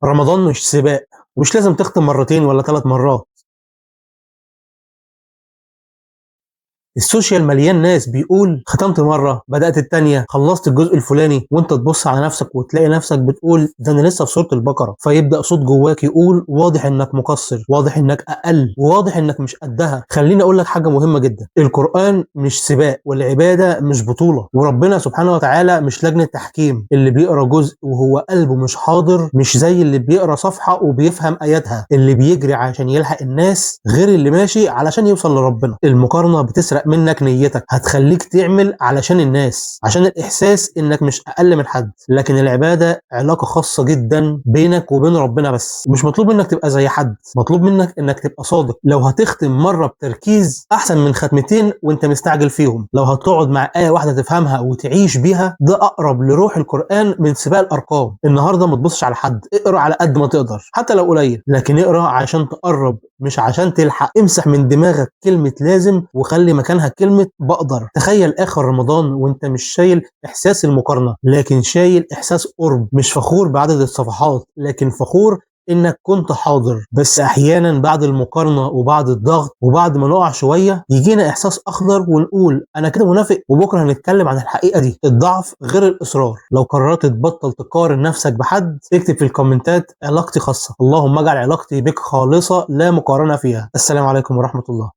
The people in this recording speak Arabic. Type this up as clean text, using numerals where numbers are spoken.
رمضان مش سباق، ومش لازم تختم مرتين ولا 3 مرات. السوشيال مليان ناس بيقول ختمت مرة، بدأت التانية، خلصت الجزء الفلاني، وانت تبص على نفسك وتلاقي نفسك بتقول ده انا لسه في سورة البقرة، فيبدأ صوت جواك يقول واضح انك مقصر، واضح انك اقل، وواضح انك مش قدها. خليني اقول لك حاجة مهمة جدا، القرآن مش سباق، والعبادة مش بطولة، وربنا سبحانه وتعالى مش لجنة تحكيم. اللي بيقرا جزء وهو قلبه مش حاضر مش زي اللي بيقرا صفحة وبيفهم آياتها. اللي بيجري عشان يلحق الناس غير اللي ماشي علشان يوصل لربنا. المقارنة بتسرق منك نيتك، هتخليك تعمل علشان الناس، عشان الإحساس إنك مش أقل من حد. لكن العبادة علاقة خاصة جدا بينك وبين ربنا بس، مش مطلوب منك تبقى زي حد، مطلوب منك إنك تبقى صادق. لو هتختم مرة بتركيز أحسن من ختمتين وإنت مستعجل فيهم. لو هتقعد مع آية واحدة تفهمها وتعيش بيها، ده أقرب لروح القرآن من سباق الأرقام. النهاردة ما تبصش على حد، اقرأ على قد ما تقدر حتى لو قليل، لكن اقرأ عشان تقرب مش عشان تلحق. امسح من دماغك كلمة لازم وخلي مكانها كلمة بقدر. تخيل آخر رمضان وانت مش شايل إحساس المقارنة، لكن شايل إحساس قرب. مش فخور بعدد الصفحات، لكن فخور انك كنت حاضر. بس احيانا بعد المقارنة وبعد الضغط وبعد ما نقع شوية يجينا احساس اخضر ونقول انا كده منافق. وبكرة هنتكلم عن الحقيقة دي، الضعف غير الاصرار. لو قررت تبطل تقارن نفسك بحد، اكتب في الكومنتات علاقتي خاصة، اللهم اجعل علاقتي بك خالصة لا مقارنة فيها. السلام عليكم ورحمة الله.